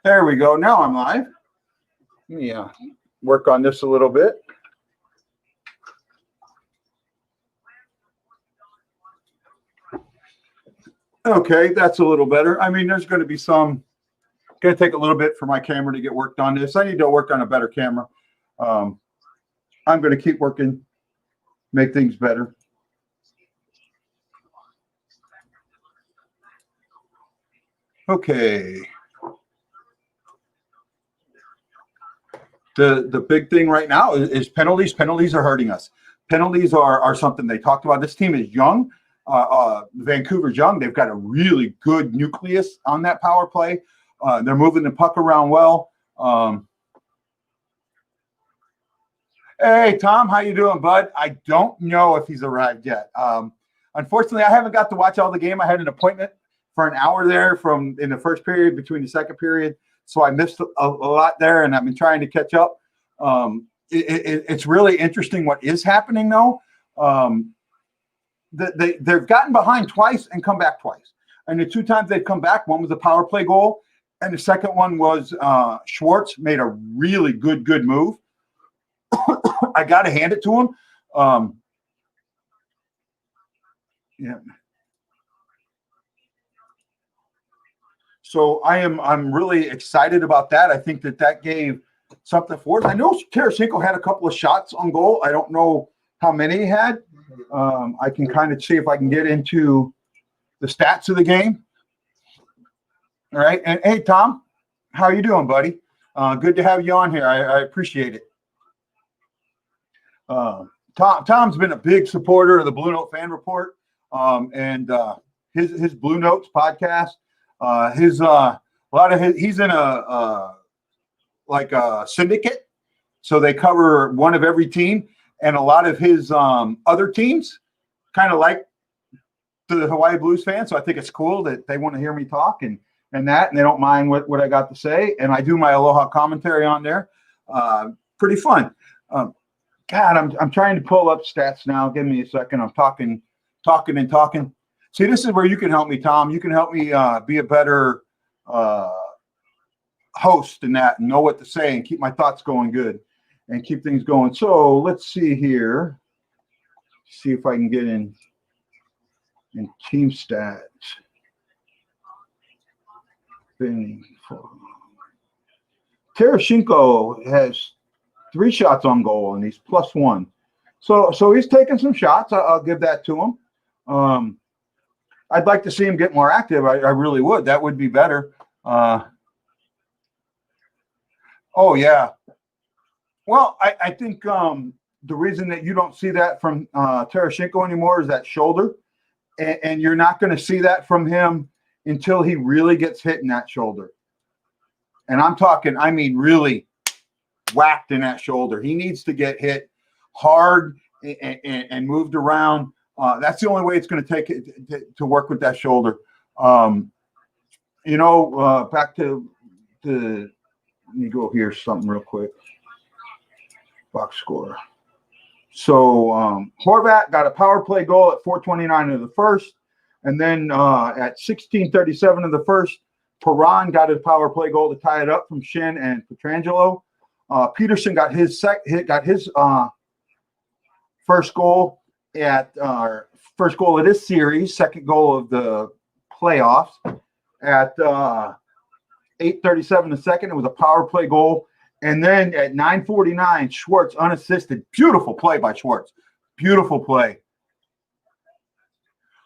There we go. Now I'm live. Let me work on this a little bit. Okay, that's a little better. I mean, there's going to be some, going to take a little bit for my camera to get worked on this. I need to work on a better camera. I'm going to keep working, make things better. Okay. The big thing right now is penalties. Penalties are hurting us. Penalties are something they talked about. This team is young. Vancouver's young. They've got a really good nucleus on that power play. They're moving the puck around well. Hey, Tom, how you doing, bud? I don't know if he's arrived yet. Unfortunately, I haven't got to watch all the game. I had an appointment for an hour there in the first period between the second period. So I missed a lot there, and I've been trying to catch up. It's really interesting what is happening, though. They've gotten behind twice and come back twice. And the two times they've come back, one was a power play goal, and the second one was Schwartz made a really good move. I got to hand it to him. Yeah. So I'm really excited about that. I think that gave something for us. I know Tarasenko had a couple of shots on goal. I don't know how many he had. I can kind of see if I can get into the stats of the game. All right. And hey, Tom, how are you doing, buddy? Good to have you on here. I appreciate it. Tom's been a big supporter of the Blue Note Fan Report and his Blue Notes podcast. He's in a syndicate, so they cover one of every team, and a lot of his other teams kind of like the Hawaii Blues fans. So I think it's cool that they want to hear me talk and they don't mind what I got to say, and I do my Aloha commentary on there. Pretty fun. God, I'm trying to pull up stats now. Give me a second. I'm talking. See, this is where you can help me, Tom. You can help me be a better host in that and know what to say and keep my thoughts going good and keep things going. So let's see here. See if I can get in team stats. Tarasenko has 3 shots on goal and he's +1. So he's taking some shots. I'll give that to him. I'd like to see him get more active. I really would. That would be better. Oh, yeah. Well, I think the reason that you don't see that from Tarasenko anymore is that shoulder. And you're not going to see that from him until he really gets hit in that shoulder. And I mean really whacked in that shoulder. He needs to get hit hard and moved around. That's the only way it's going to take it to work with that shoulder. Back to let me go here something real quick. Box score. So Horvat got a power play goal at 4:29 of the first, and then at 16:37 of the first, Perron got a power play goal to tie it up from Shin and Pietrangelo. Peterson got his first goal of this series, second goal of the playoffs at 8:37 a second. It was a power play goal. And then at 9:49, Schwartz unassisted. Beautiful play by Schwartz. Beautiful play.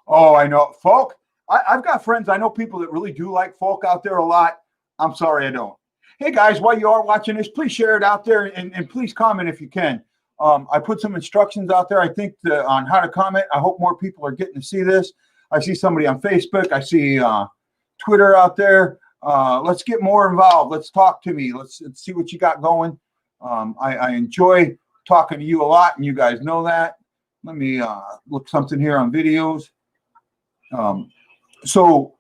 Oh, I know. Falk, I've got friends. I know people that really do like Falk out there a lot. I'm sorry I don't. Hey, guys, while you are watching this, please share it out there and please comment if you can. I put some instructions out there, I think, on how to comment. I hope more people are getting to see this. I see somebody on Facebook. I see Twitter out there. Let's get more involved. Let's talk to me. Let's see what you got going. I enjoy talking to you a lot, and you guys know that. Let me look something here on videos. So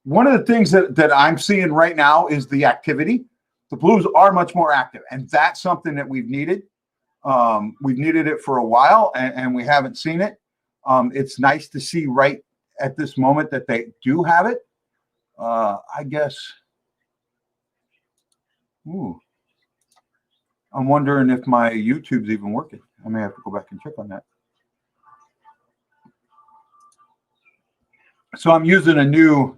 one of the things that I'm seeing right now is the activity. The Blues are much more active, and that's something that we've needed. We've needed it for a while, and we haven't seen it. It's nice to see right at this moment that they do have it. I guess Ooh. I'm wondering if my YouTube's even working. I may have to go back and check on that. So I'm using a new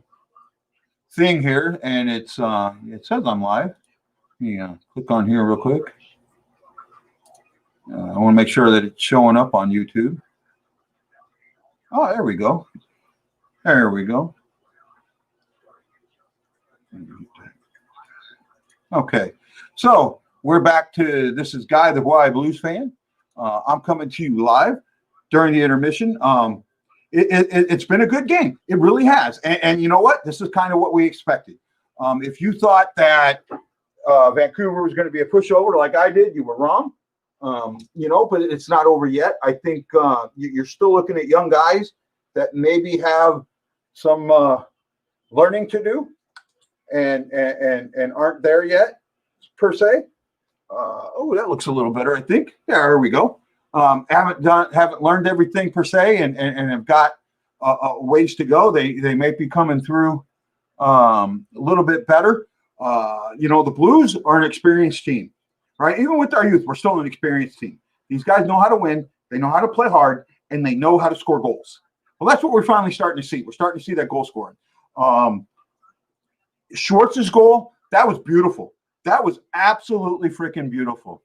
thing here, and it says I'm live. Yeah, click on here real quick. I want to make sure that it's showing up on YouTube. Oh, there we go. There we go. Okay, so we're back to, this is Guy, the Hawaii Blues fan. I'm coming to you live during the intermission. It's been a good game. It really has. And you know what? This is kind of what we expected. If you thought that Vancouver was going to be a pushover like I did, you were wrong. You know, but it's not over yet. I think you're still looking at young guys that maybe have some learning to do and aren't there yet, per se. Oh, that looks a little better, I think. Yeah, there we go. Haven't learned everything per se, and have got ways to go. They may be coming through a little bit better. You know, the Blues are an experienced team, right? Even with our youth, we're still an experienced team. These guys know how to win. They know how to play hard, and they know how to score goals. Well, that's what we're finally starting to see. We're starting to see that goal scoring. Schwartz's goal, that was beautiful. That was absolutely freaking beautiful.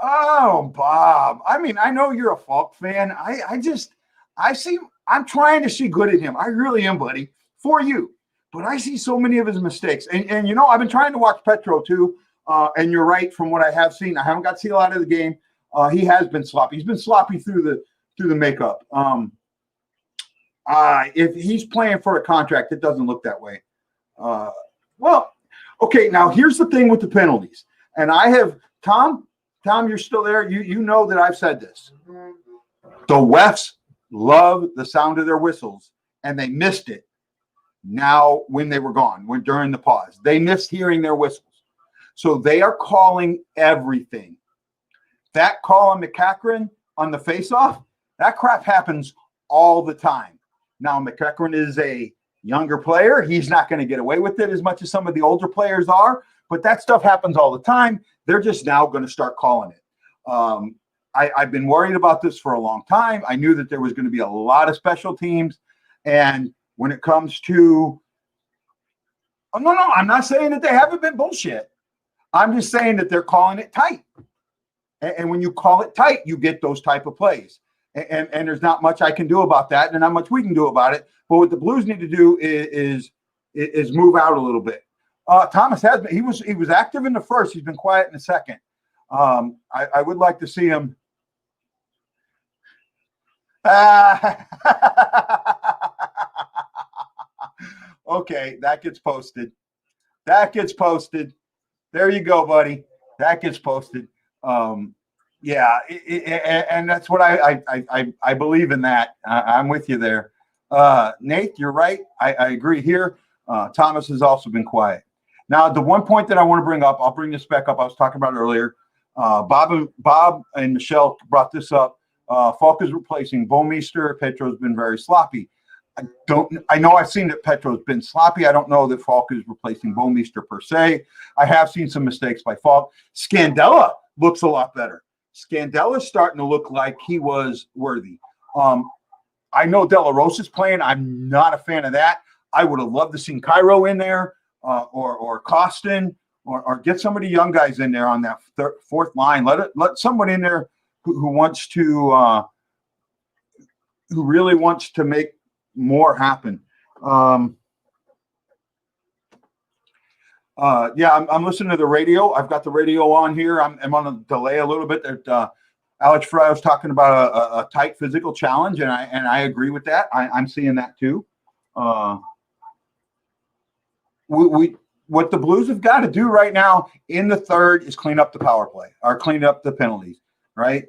Oh, Bob. I mean, I know you're a Falk fan. I'm trying to see good in him. I really am, buddy, for you. But I see so many of his mistakes. And you know, I've been trying to watch Petro too. And you're right, from what I have seen. I haven't got to see a lot of the game. He has been sloppy. He's been sloppy through the makeup. If he's playing for a contract, it doesn't look that way. Well, okay, now here's the thing with the penalties. And I have Tom, you're still there. You know that I've said this. The refs love the sound of their whistles, and they missed it now when they were gone, during the pause. They missed hearing their whistles. So they are calling everything. That call on McEachran on the faceoff, that crap happens all the time. Now, McEachran is a younger player. He's not going to get away with it as much as some of the older players are, but that stuff happens all the time. They're just now going to start calling it. I've been worried about this for a long time. I knew that there was going to be a lot of special teams. And when it comes to, no, I'm not saying that they haven't been bullshit. I'm just saying that they're calling it tight. And when you call it tight, you get those type of plays. And there's not much I can do about that, and not much we can do about it. But what the Blues need to do is move out a little bit. Thomas has been, he was active in the first. He's been quiet in the second. I would like to see him. Okay, that gets posted. That gets posted. There you go, buddy. That gets posted. Yeah, and that's what I believe in that. I'm with you there. Nate, you're right. I agree here. Thomas has also been quiet. Now, the one point that I want to bring up, I'll bring this back up. I was talking about earlier. Bob and Michelle brought this up. Falk is replacing Bouwmeester. Petro's been very sloppy. I know I've seen that Petro's been sloppy. I don't know that Falk is replacing Bouwmeester per se. I have seen some mistakes by Falk. Scandella looks a lot better. Scandella's starting to look like he was worthy. I know De La Rosa's playing. I'm not a fan of that. I would have loved to see Cairo in there, or Costin, or get some of the young guys in there on that fourth line. Let someone in there who wants to, who really wants to make more happen. Yeah, I'm listening to the radio. I've got the radio on here. I'm on a delay a little bit. That Alex Fry was talking about a tight physical challenge, and I agree with that. I'm seeing that too. What the Blues have got to do right now in the third is clean up the power play, or clean up the penalties, right?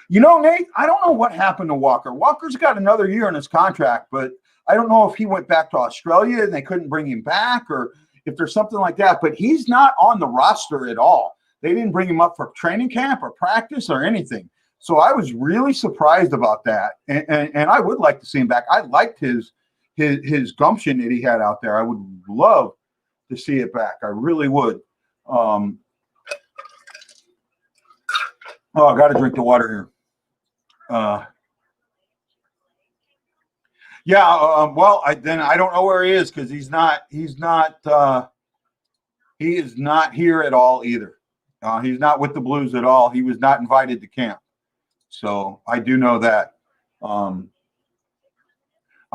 You know, Nate, I don't know what happened to Walker. Walker's got another year in his contract, but I don't know if he went back to Australia and they couldn't bring him back, or if there's something like that. But he's not on the roster at all. They didn't bring him up for training camp or practice or anything. So I was really surprised about that. And I would like to see him back. I liked his his gumption that he had out there. I would love to see it back. I really would. Oh, I got to drink the water here. Well, I don't know where he is because he is not here at all either. He's not with the Blues at all. He was not invited to camp. So I do know that. I'm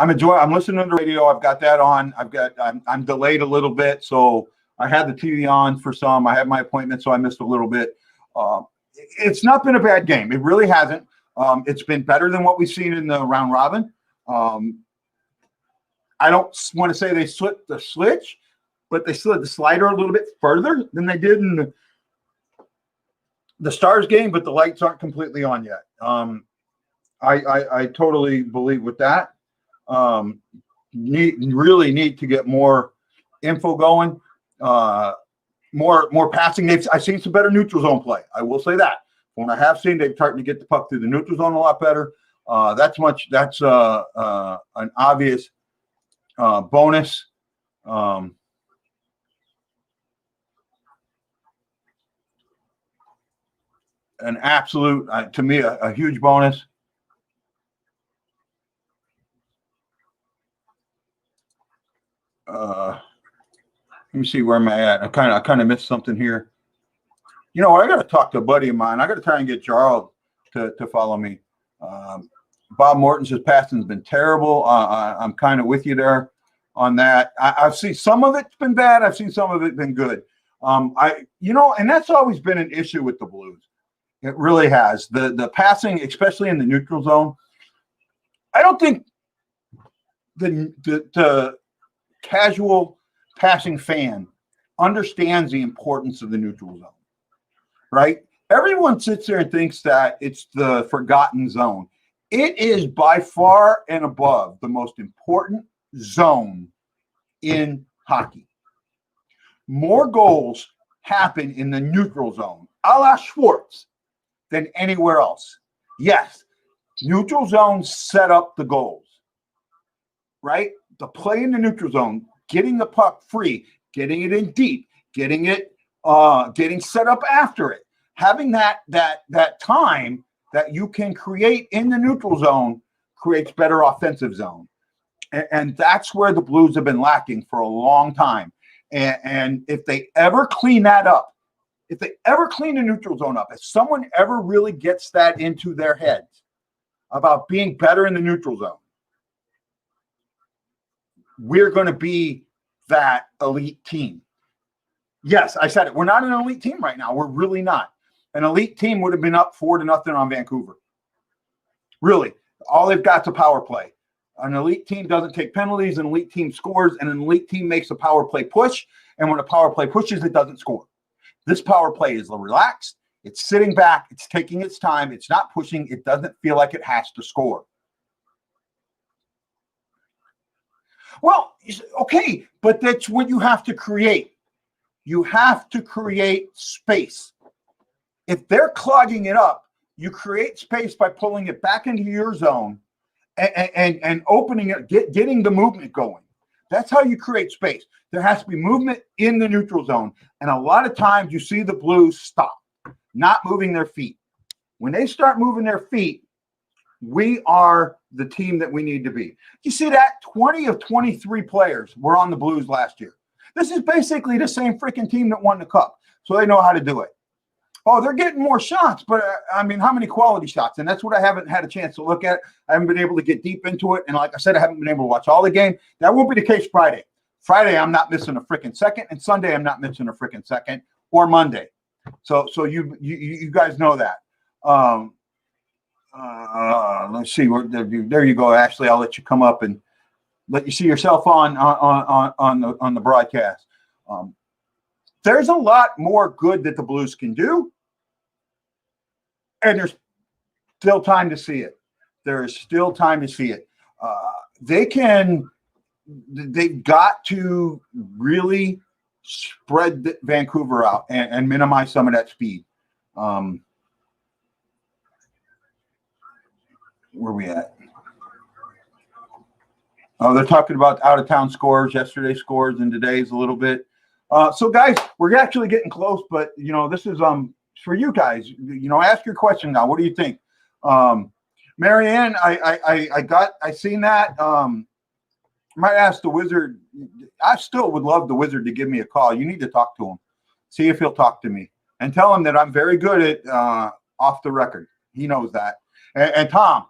listening to the radio. I've got that on. I'm delayed a little bit, so I had the TV on for some. I had my appointment, so I missed a little bit. It's not been a bad game. It really hasn't. It's been better than what we've seen in the round robin. I don't want to say they slipped the switch, but they slid the slider a little bit further than they did in the Stars game, but the lights aren't completely on yet. I totally believe with that. Really need to get more info going, more passing. I've seen some better neutral zone play. I will say that. When I have seen, they've started to get the puck through the neutral zone a lot better. That's an obvious bonus. An absolute, to me, a huge bonus. Let me see where am I at. I kind of missed something here. You know what? I got to talk to a buddy of mine. I got to try and get Jarl to follow me. Bob Morton says passing's been terrible. I'm kind of with you there on that. I've seen some of it's been bad. I've seen some of it been good. And that's always been an issue with the Blues. It really has. The passing, especially in the neutral zone. I don't think the casual passing fan understands the importance of the neutral zone, right? Everyone sits there and thinks that it's the forgotten zone. It is by far and above the most important zone in hockey. More goals happen in the neutral zone, a la Schwartz, than anywhere else. Yes, neutral zones set up the goals, right? The play in the neutral zone, getting the puck free, getting it in deep, getting set up after it, having that time that you can create in the neutral zone creates better offensive zone. And that's where the Blues have been lacking for a long time. And if they ever clean that up, if they ever clean the neutral zone up, if someone ever really gets that into their heads about being better in the neutral zone, we're going to be that elite team. Yes, I said it. We're not an elite team right now. We're really not. An elite team would have been up 4-0 on Vancouver. Really. All they've got is a power play. An elite team doesn't take penalties. An elite team scores, and an elite team makes a power play push. And when a power play pushes, it doesn't score. This power play is relaxed. It's sitting back. It's taking its time. It's not pushing. It doesn't feel like it has to score. Well, okay, but that's what you have to create. You have to create space. If they're clogging it up, you create space by pulling it back into your zone and opening it, getting the movement going. That's how you create space. There has to be movement in the neutral zone. And a lot of times you see the Blues stop, not moving their feet. When they start moving their feet, we are the team that we need to be. You see that 20 of 23 players were on the Blues last year. This is basically the same freaking team that won the Cup. So they know how to do it. Oh, they're getting more shots, but I mean, how many quality shots? And that's what I haven't had a chance to look at. I haven't been able to get deep into it. And like I said, I haven't been able to watch all the game. That won't be the case Friday. Friday, I'm not missing a freaking second. And Sunday, I'm not missing a freaking second, or Monday. So you guys know that. Let's see. There you go, Ashley. I'll let you come up and let you see yourself on the broadcast. There's a lot more good that the Blues can do, and there's still time to see it. There is still time to see it. They've got to really spread Vancouver out and minimize some of that speed. Where are we at? They're talking about out-of-town scores, yesterday's scores, and today's a little bit. So, guys, we're actually getting close, but, this is for you guys. Ask your question now. What do you think? Marianne, I seen that. Might ask the Wizard. I still would love the Wizard to give me a call. You need to talk to him. See if he'll talk to me. And tell him that I'm very good at off the record. He knows that. And Tom,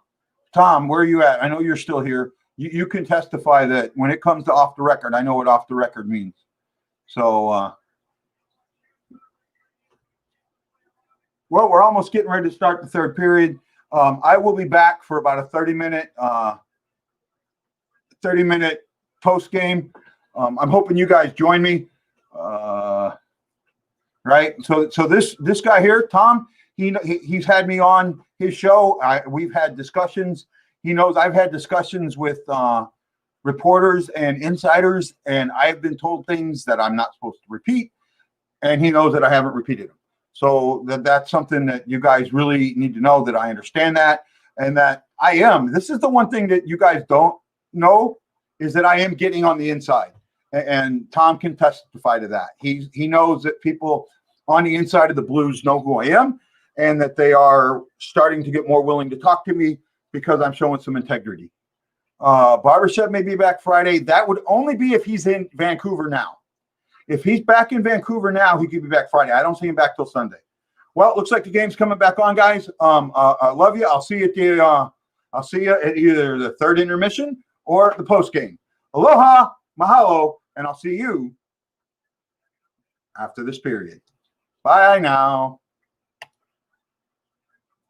where are you at? I know you're still here. You can testify that when it comes to off the record, I know what off the record means. So, well, we're almost getting ready to start the third period. I will be back for about a 30-minute post game. I'm hoping you guys join me. Right. So this guy here, Tom, he's had me on his show. We've had discussions. He knows I've had discussions with reporters and insiders, and I've been told things that I'm not supposed to repeat, and he knows that I haven't repeated them. So that's something that you guys really need to know, that I understand that, and that I am. This is the one thing that you guys don't know, is that I am getting on the inside, and Tom can testify to that. He knows that people on the inside of the Blues know who I am, and that they are starting to get more willing to talk to me because I'm showing some integrity. Barbashev may be back Friday. That would only be if he's in Vancouver now. If he's back in Vancouver now, he could be back Friday. I don't see him back till Sunday. Well, it looks like the game's coming back on, guys. I love you. I'll see you at either the third intermission or the post game. Aloha, mahalo, and I'll see you after this period. Bye now.